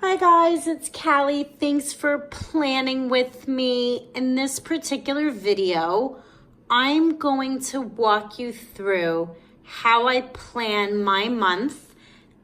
Hi guys, it's Callie. Thanks for planning with me. In this particular video, I'm going to walk you through how I plan my month,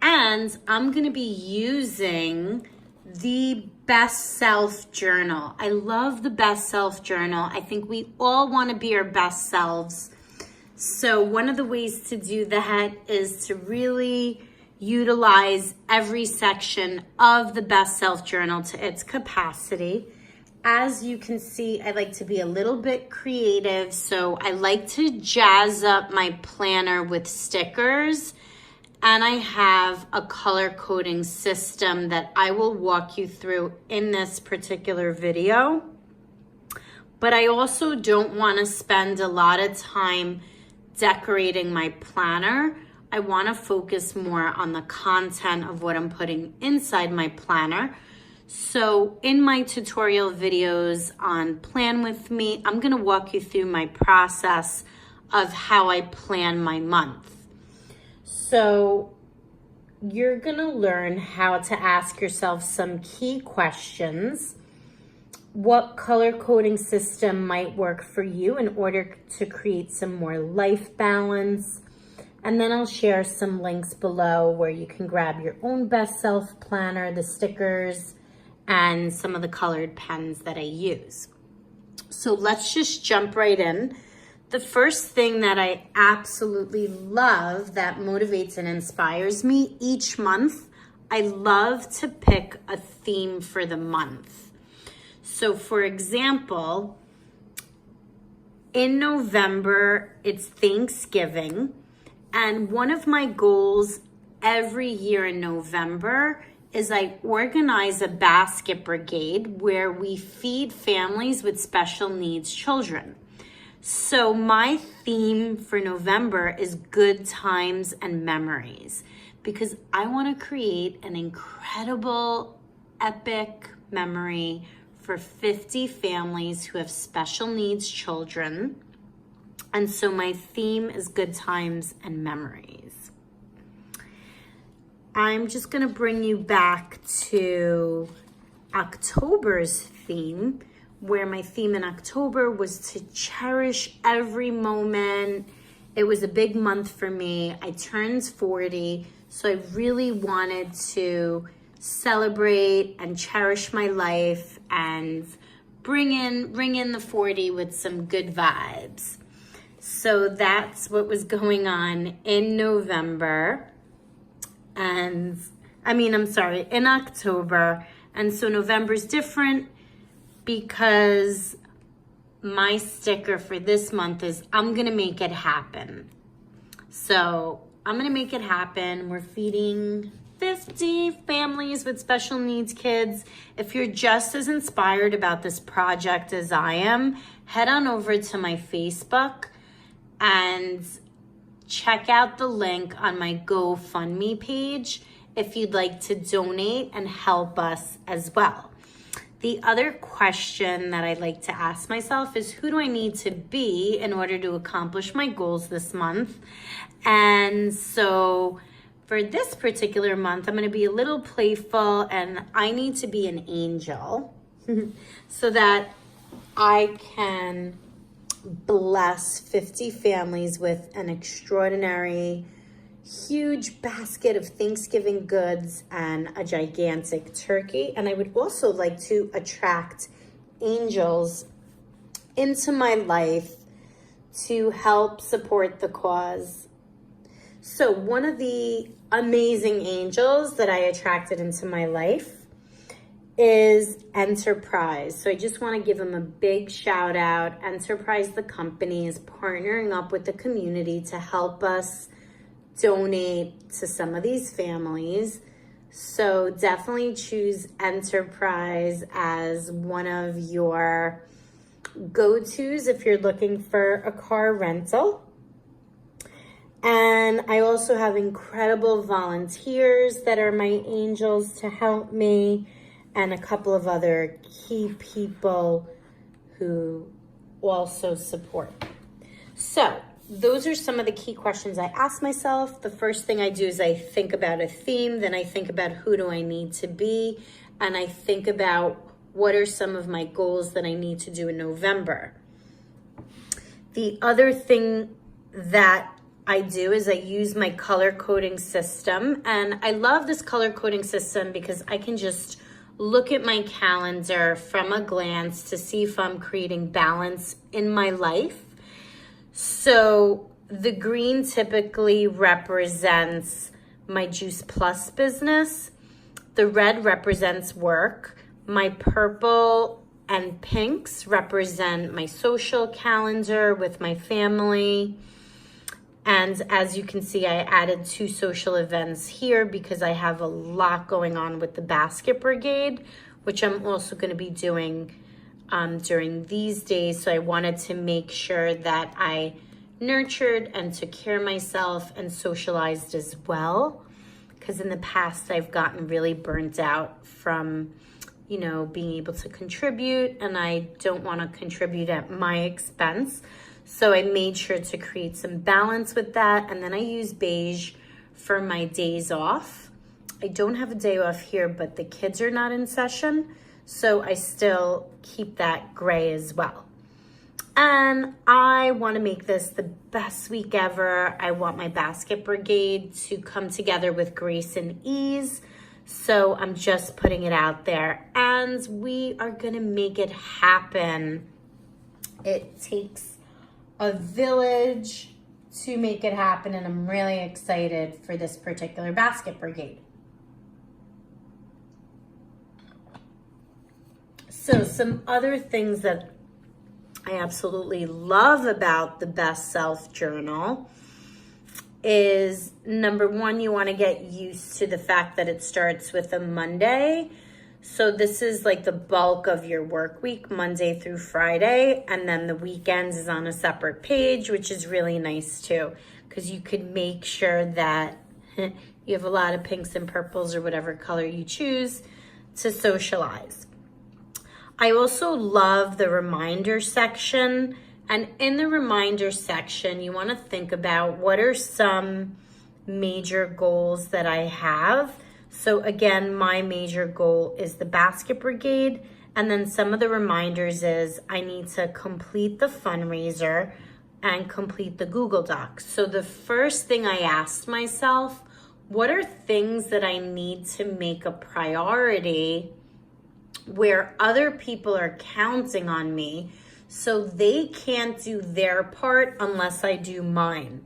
and I'm going to be using the Best Self Journal. I love the Best Self Journal. I think we all want to be our best selves. So one of the ways to do that is to really utilize every section of the Best Self Journal to its capacity. As you can see, I like to be a little bit creative, so I like to jazz up my planner with stickers, and I have a color coding system that I will walk you through in this particular video. But I also don't want to spend a lot of time decorating my planner. I want to focus more on the content of what I'm putting inside my planner. So in my tutorial videos on Plan With Me, I'm going to walk you through my process of how I plan my month. So you're going to learn how to ask yourself some key questions. What color coding system might work for you in order to create some more life balance? And then I'll share some links below where you can grab your own Best Self Planner, the stickers, and some of the colored pens that I use. So let's just jump right in. The first thing that I absolutely love that motivates and inspires me each month, I love to pick a theme for the month. So for example, in November, it's Thanksgiving. And one of my goals every year in November is I organize a basket brigade where we feed families with special needs children. So my theme for November is good times and memories, because I want to create an incredible, epic memory for 50 families who have special needs children. And so my theme is good times and memories. I'm just going to bring you back to October's theme, where my theme in October was to cherish every moment. It was a big month for me. I turned 40, so I really wanted to celebrate and cherish my life and ring in the 40 with some good vibes. So that's what was going on in November, and in October. And so November's different because my sticker for this month is I'm gonna make it happen. So I'm gonna make it happen. We're feeding 50 families with special needs kids. If you're just as inspired about this project as I am, head on over to my Facebook and check out the link on my GoFundMe page if you'd like to donate and help us as well. The other question that I'd like to ask myself is, who do I need to be in order to accomplish my goals this month? And so for this particular month, I'm going to be a little playful, and I need to be an angel so that I can bless 50 families with an extraordinary, huge basket of Thanksgiving goods and a gigantic turkey. And I would also like to attract angels into my life to help support the cause. So one of the amazing angels that I attracted into my life is Enterprise. So I just want to give them a big shout out. Enterprise, the company, is partnering up with the community to help us donate to some of these families. So definitely choose Enterprise as one of your go-tos if you're looking for a car rental. And I also have incredible volunteers that are my angels to help me, and a couple of other key people who also support. So those are some of the key questions I ask myself. The first thing I do is I think about a theme, then I think about who do I need to be, and I think about what are some of my goals that I need to do in November. The other thing that I do is I use my color coding system, and I love this color coding system because I can just look at my calendar from a glance to see if I'm creating balance in my life. So the green typically represents my Juice Plus business. The red represents work. My purple and pinks represent my social calendar with my family. And as you can see, I added 2 social events here because I have a lot going on with the Basket Brigade, which I'm also going to be doing during these days. So I wanted to make sure that I nurtured and took care of myself and socialized as well. Because in the past, I've gotten really burnt out from, you know, being able to contribute, and I don't want to contribute at my expense. So I made sure to create some balance with that. And then I use beige for my days off. I don't have a day off here, but the kids are not in session. So I still keep that gray as well. And I want to make this the best week ever. I want my Basket Brigade to come together with grace and ease. So I'm just putting it out there. And we are going to make it happen. It takes a village to make it happen, and I'm really excited for this particular Basket Brigade. So some other things that I absolutely love about the Best Self Journal is, number one, you want to get used to the fact that it starts with a Monday. So this is like the bulk of your work week, Monday through Friday, and then the weekends is on a separate page, which is really nice too, because you could make sure that you have a lot of pinks and purples or whatever color you choose to socialize. I also love the reminder section, and in the reminder section, you want to think about what are some major goals that I have. So again, my major goal is the Basket Brigade. And then some of the reminders is I need to complete the fundraiser and complete the Google Docs. So the first thing I asked myself, what are things that I need to make a priority where other people are counting on me so they can't do their part unless I do mine?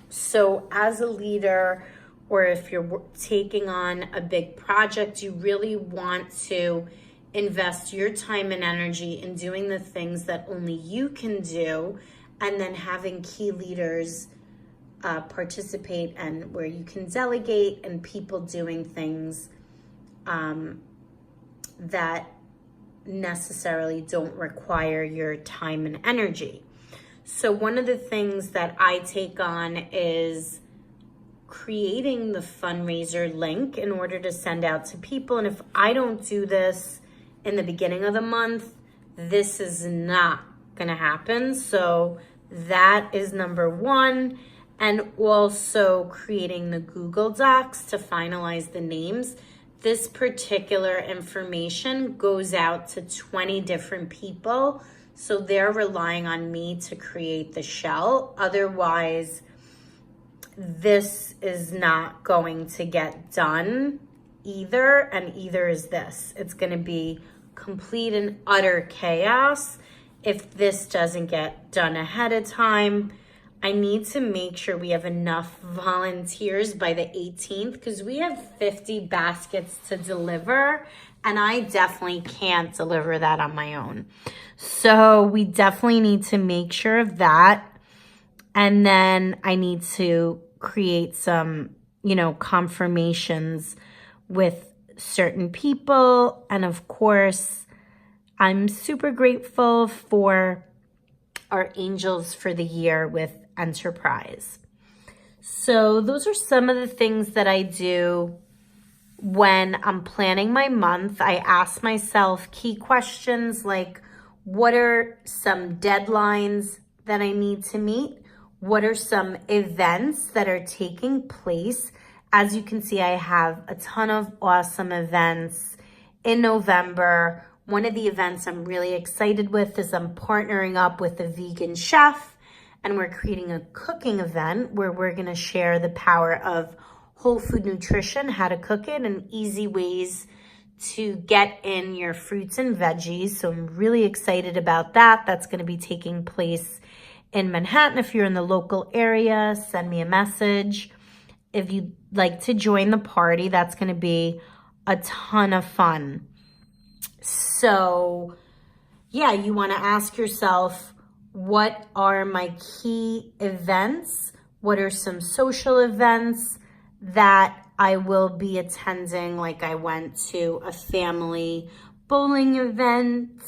So as a leader, or if you're taking on a big project, you really want to invest your time and energy in doing the things that only you can do, and then having key leaders participate, and where you can delegate, and people doing things that necessarily don't require your time and energy. So one of the things that I take on is creating the fundraiser link in order to send out to people. And if I don't do this in the beginning of the month, this is not gonna happen. So that is number one. And also creating the Google Docs to finalize the names. This particular information goes out to 20 different people. So they're relying on me to create the shell. Otherwise, this is not going to get done either, and either is this. It's going to be complete and utter chaos if this doesn't get done ahead of time. I need to make sure we have enough volunteers by the 18th because we have 50 baskets to deliver, and I definitely can't deliver that on my own. So we definitely need to make sure of that. And then I need to create some, confirmations with certain people. And of course, I'm super grateful for our angels for the year with Enterprise. So those are some of the things that I do when I'm planning my month. I ask myself key questions like, what are some deadlines that I need to meet? what are some events that are taking place. As you can see, I have a ton of awesome events in November. One of the events I'm really excited with is I'm partnering up with a vegan chef, and we're creating a cooking event where we're gonna share the power of whole food nutrition, how to cook it, and easy ways to get in your fruits and veggies. So I'm really excited about that. That's gonna be taking place in Manhattan. If you're in the local area, send me a message. If you'd like to join the party, that's gonna be a ton of fun. So yeah, you wanna ask yourself, what are my key events? What are some social events that I will be attending? Like I went to a family bowling event,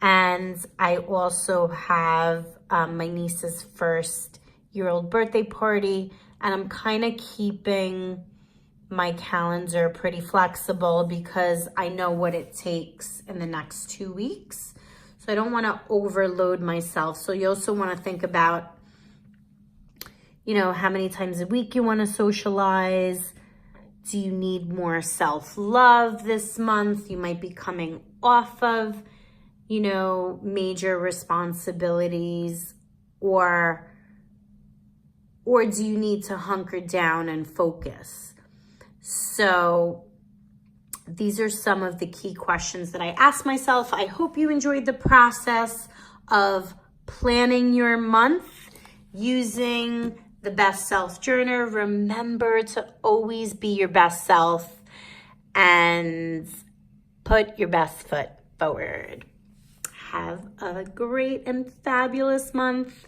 and I also have my niece's first-year-old birthday party, and I'm kind of keeping my calendar pretty flexible because I know what it takes in the next 2 weeks. So I don't want to overload myself. So you also want to think about, you know, how many times a week you want to socialize. Do you need more self-love this month? You might be coming off of, you know, major responsibilities, or do you need to hunker down and focus? So these are some of the key questions that I asked myself. I hope you enjoyed the process of planning your month using the Best Self Journal. Remember to always be your best self and put your best foot forward. Have a great and fabulous month.